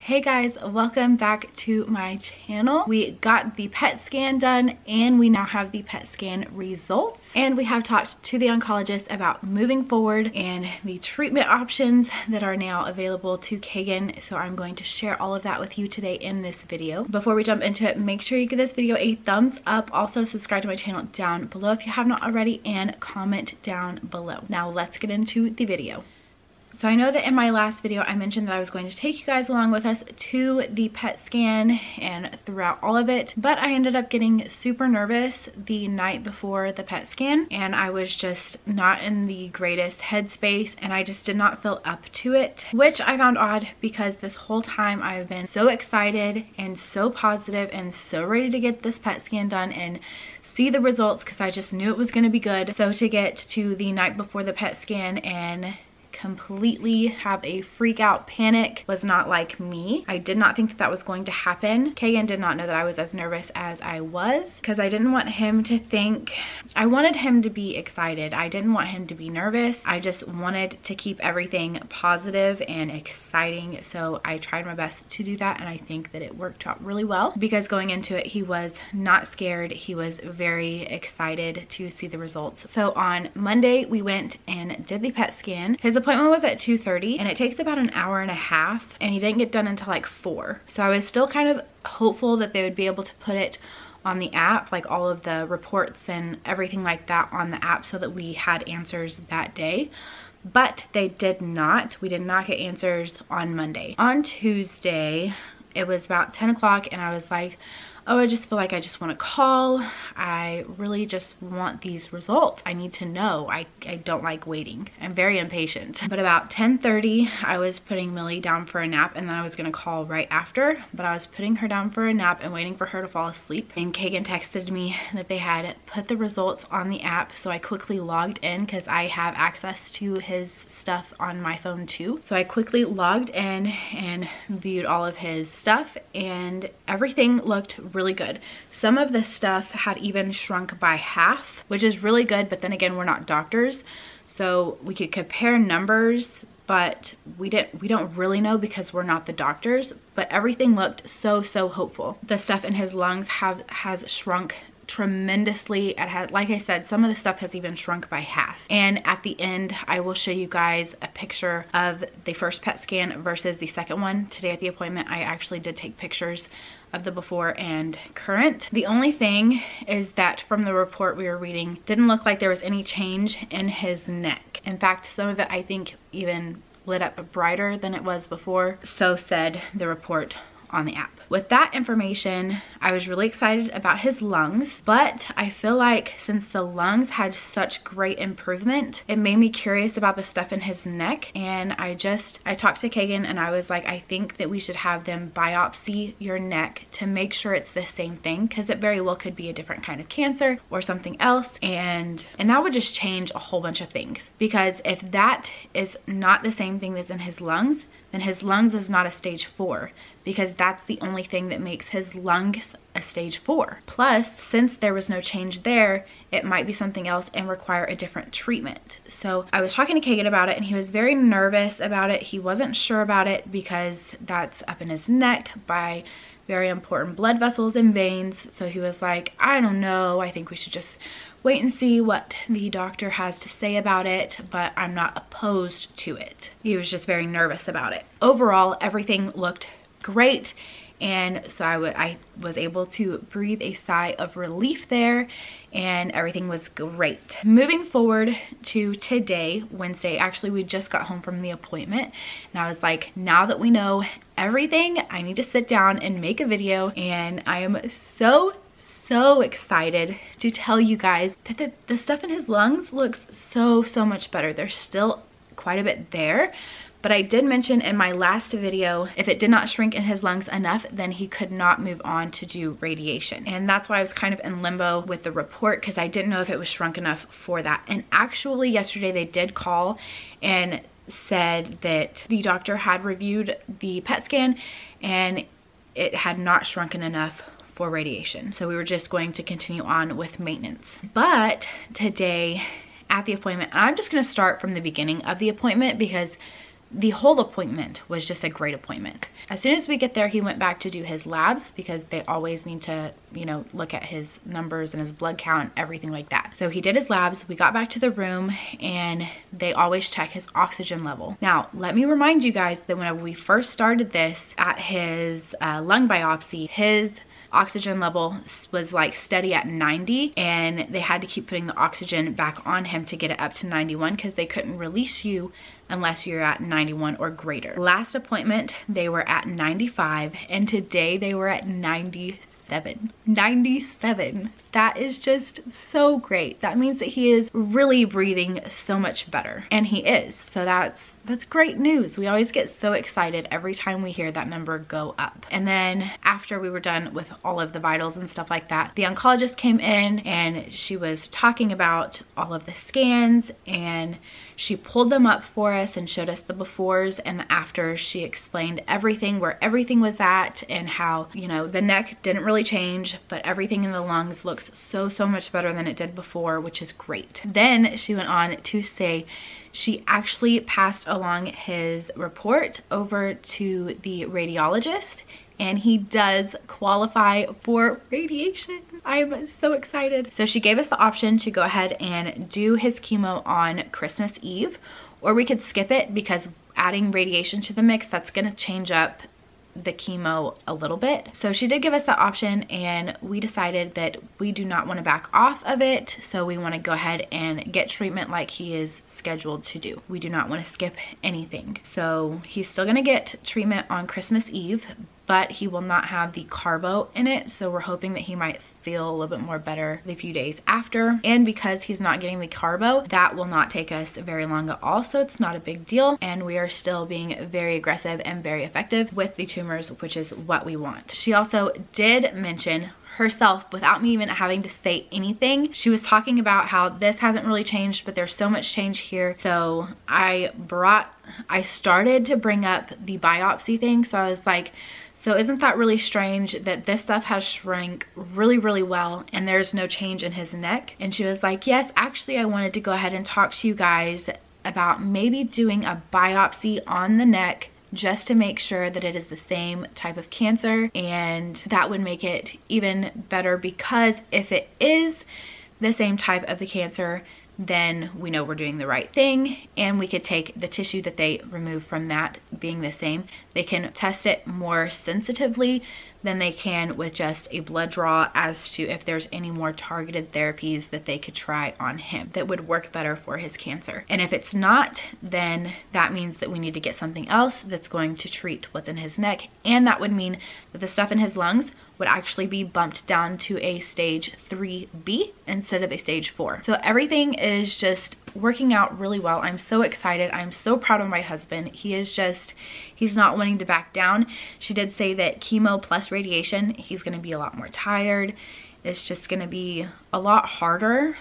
Hey guys, welcome back to my channel. We got the PET scan done and we now have the PET scan results. And we have talked to the oncologist about moving forward and the treatment options that are now available to Kegan. So I'm going to share all of that with you today in this video. Before we jump into it, make sure you give this video a thumbs up. Also subscribe to my channel down below if you have not already and comment down below. Now let's get into the video. So I know that in my last video I mentioned that I was going to take you guys along with us to the PET scan and throughout all of it, but I ended up getting super nervous the night before the PET scan and I was just not in the greatest headspace and I just did not feel up to it, which I found odd because this whole time I've been so excited and so positive and so ready to get this PET scan done and see the results because I just knew it was going to be good. So to get to the night before the PET scan and completely have a freak out panic was not like me. I did not think that that was going to happen. Kegan did not know that I was as nervous as I was because I didn't want him to think, I wanted him to be excited. I didn't want him to be nervous. I just wanted to keep everything positive and exciting. So I tried my best to do that and I think that it worked out really well because going into it, he was not scared. He was very excited to see the results. So on Monday, we went and did the PET scan. His appointment was at 2:30 and it takes about an hour and a half and he didn't get done until like 4. So I was still kind of hopeful that they would be able to put it on the app, like all of the reports and everything like that on the app so that we had answers that day. But they did not. We did not get answers on Monday. On Tuesday, it was about 10 o'clock and I was like, oh, I just feel like I just want to call. I really just want these results. I need to know. I don't like waiting. I'm very impatient. But about 10:30, I was putting Millie down for a nap and then I was going to call right after. But I was putting her down for a nap and waiting for her to fall asleep. And Kegan texted me that they had put the results on the app. So I quickly logged in because I have access to his stuff on my phone too. So I quickly logged in and viewed all of his stuff and everything looked really good. Some of the stuff had even shrunk by half, which is really good, but then again, we're not doctors, so we could compare numbers, but we don't really know because we're not the doctors. But everything looked so hopeful. The stuff in his lungs has shrunk tremendously. It had, like I said, some of the stuff has even shrunk by half. And at the end, I will show you guys a picture of the first PET scan versus the second one. Today at the appointment, I actually did take pictures of the before and current. The only thing is that from the report we were reading, didn't look like there was any change in his neck. In fact, some of it I think even lit up brighter than it was before. So said the report on the app. With that information, I was really excited about his lungs, but I feel like since the lungs had such great improvement, it made me curious about the stuff in his neck. And I talked to Kegan and I was like, I think that we should have them biopsy your neck to make sure it's the same thing, because it very well could be a different kind of cancer or something else. And that would just change a whole bunch of things, because if that is not the same thing that's in his lungs, then his lungs is not a stage 4, because that's the only thing that makes his lungs a stage 4. Plus, since there was no change there, it might be something else and require a different treatment. So I was talking to Kegan about it and he was very nervous about it. He wasn't sure about it because that's up in his neck by very important blood vessels and veins. So he was like, I don't know, I think we should just wait and see what the doctor has to say about it, but I'm not opposed to it. He was just very nervous about it. Overall, everything looked great. And so I was able to breathe a sigh of relief there and everything was great. Moving forward to today, Wednesday, actually we just got home from the appointment and I was like, now that we know everything, I need to sit down and make a video. And I am so excited to tell you guys that the stuff in his lungs looks so much better. There's still quite a bit there, but I did mention in my last video, if it did not shrink in his lungs enough, then he could not move on to do radiation. And that's why I was kind of in limbo with the report, because I didn't know if it was shrunk enough for that. And actually yesterday they did call and said that the doctor had reviewed the PET scan and it had not shrunken enough for radiation. So we were just going to continue on with maintenance. But today at the appointment, I'm just going to start from the beginning of the appointment because the whole appointment was just a great appointment. As soon as we get there, he went back to do his labs because they always need to, you know, look at his numbers and his blood count, everything like that. So he did his labs. We got back to the room and they always check his oxygen level. Now, let me remind you guys that when we first started this at his lung biopsy, his oxygen level was like steady at 90, and they had to keep putting the oxygen back on him to get it up to 91 because they couldn't release you unless you're at 91 or greater. Last appointment, they were at 95, and today they were at 97. 97. That is just so great. That means that he is really breathing so much better, and he is. So that's great news. We always get so excited every time we hear that number go up. And then after we were done with all of the vitals and stuff like that, the oncologist came in and she was talking about all of the scans, and she pulled them up for us and showed us the befores and the afters. She explained everything, where everything was at, and how, you know, the neck didn't really change, but everything in the lungs looks so much better than it did before, which is great. Then she went on to say she actually passed along his report over to the radiologist, and he does qualify for radiation. I'm so excited. So she gave us the option to go ahead and do his chemo on Christmas Eve, or we could skip it because adding radiation to the mix, that's gonna change up the chemo a little bit. So she did give us the option, and we decided that we do not want to back off of it. So we want to go ahead and get treatment like he is scheduled to do. We do not want to skip anything. So he's still going to get treatment on Christmas Eve, but he will not have the carbo in it. So we're hoping that he might feel a little bit more better the few days after. And because he's not getting the carbo, that will not take us very long at all. So it's not a big deal. And we are still being very aggressive and very effective with the tumors, which is what we want. She also did mention herself, without me even having to say anything, she was talking about how this hasn't really changed, but there's so much change here. So I started to bring up the biopsy thing. So I was like, so isn't that really strange that this stuff has shrunk really well and there's no change in his neck? And she was like, yes, actually I wanted to go ahead and talk to you guys about maybe doing a biopsy on the neck just to make sure that it is the same type of cancer, and that would make it even better, because if it is the same type of the cancer, then we know we're doing the right thing, and we could take the tissue that they remove from that being the same. They can test it more sensitively than they can with just a blood draw as to if there's any more targeted therapies that they could try on him that would work better for his cancer. And if it's not, then that means that we need to get something else that's going to treat what's in his neck, and that would mean that the stuff in his lungs would actually be bumped down to a stage 3B instead of a stage 4. So everything is just working out really well. I'm so excited. I'm so proud of my husband. He's not wanting to back down. She did say that chemo plus radiation, he's going to be a lot more tired. It's just going to be a lot harder.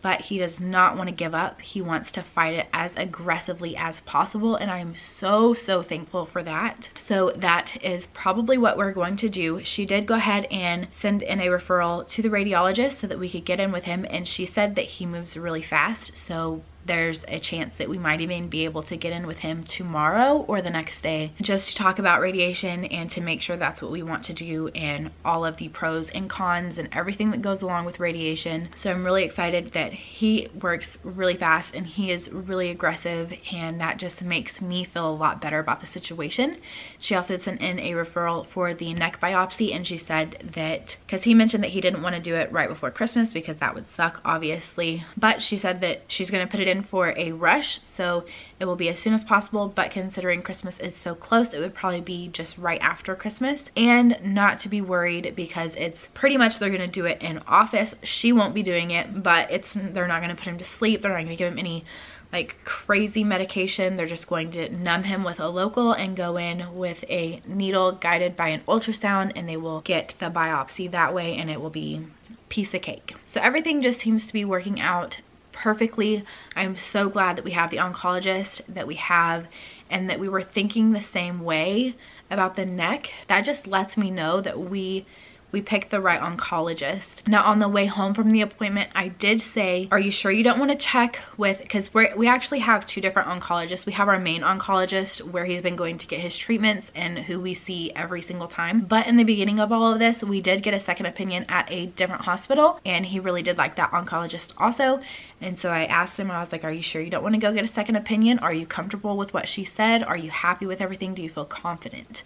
But he does not want to give up. He wants to fight it as aggressively as possible, and I'm so thankful for that. So that is probably what we're going to do. She did go ahead and send in a referral to the radiologist so that we could get in with him, and she said that he moves really fast, so there's a chance that we might even be able to get in with him tomorrow or the next day just to talk about radiation and to make sure that's what we want to do, and all of the pros and cons and everything that goes along with radiation. So I'm really excited that he works really fast and he is really aggressive, and that just makes me feel a lot better about the situation. She also sent in a referral for the neck biopsy, and she said that, because he mentioned that he didn't want to do it right before Christmas because that would suck, obviously, but she said that she's going to put it in for a rush, so it will be as soon as possible, but considering Christmas is so close, it would probably be just right after Christmas. And not to be worried, because it's pretty much they're gonna do it in office. She won't be doing it, but they're not gonna put him to sleep. They're not gonna give him any like crazy medication. They're just going to numb him with a local and go in with a needle guided by an ultrasound, and they will get the biopsy that way, and it will be piece of cake. So everything just seems to be working out perfectly. I'm so glad that we have the oncologist that we have, and that we were thinking the same way about the neck. That just lets me know that we we picked the right oncologist. Now on the way home from the appointment, I did say, are you sure you don't want to check with, because we actually have 2 different oncologists. We have our main oncologist where he's been going to get his treatments and who we see every single time. But in the beginning of all of this, we did get a second opinion at a different hospital, and he really did like that oncologist also. And so I asked him, I was like, are you sure you don't want to go get a second opinion? Are you comfortable with what she said? Are you happy with everything? Do you feel confident?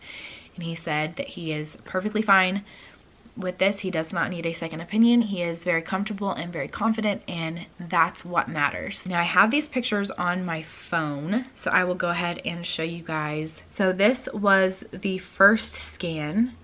And he said that he is perfectly fine with this. He does not need a second opinion. He is very comfortable and very confident, and that's what matters. Now I have these pictures on my phone, so I will go ahead and show you guys. So this was the first scan.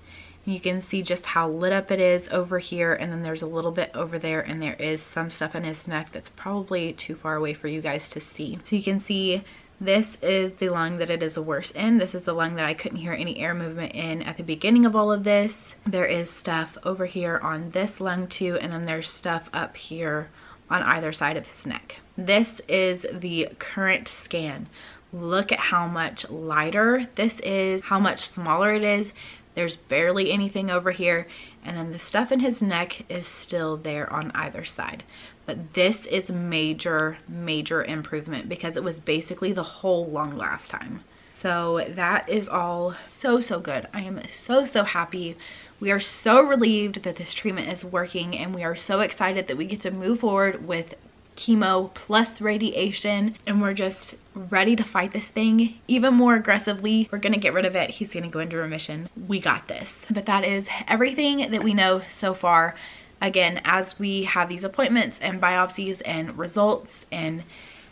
You can see just how lit up it is over here, and then there's a little bit over there, and there is some stuff in his neck that's probably too far away for you guys to see. So you can see this is the lung that it is worse in. This is the lung that I couldn't hear any air movement in at the beginning of all of this. There is stuff over here on this lung too, and then there's stuff up here on either side of his neck. This is the current scan. Look at how much lighter this is, how much smaller it is. There's barely anything over here, and then the stuff in his neck is still there on either side. But this is major improvement, because it was basically the whole lung last time. So that is all so good. I am so happy. We are so relieved that this treatment is working, and we are so excited that we get to move forward with chemo plus radiation, and we're just ready to fight this thing even more aggressively. We're gonna get rid of it. He's gonna go into remission. We got this. But that is everything that we know so far. Again, as we have these appointments and biopsies and results and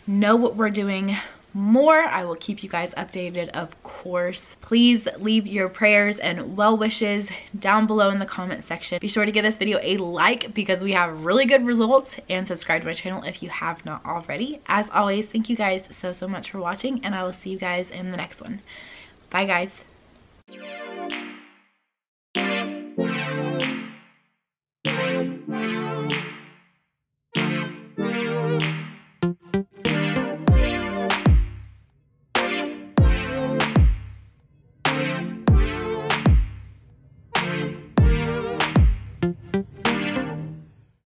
know what we're doing more, I will keep you guys updated, of course. Please leave your prayers and well wishes down below in the comment section. Be sure to give this video a like, because we have really good results, and subscribe to my channel if you have not already. As always, thank you guys so much for watching, and I will see you guys in the next one. Bye guys.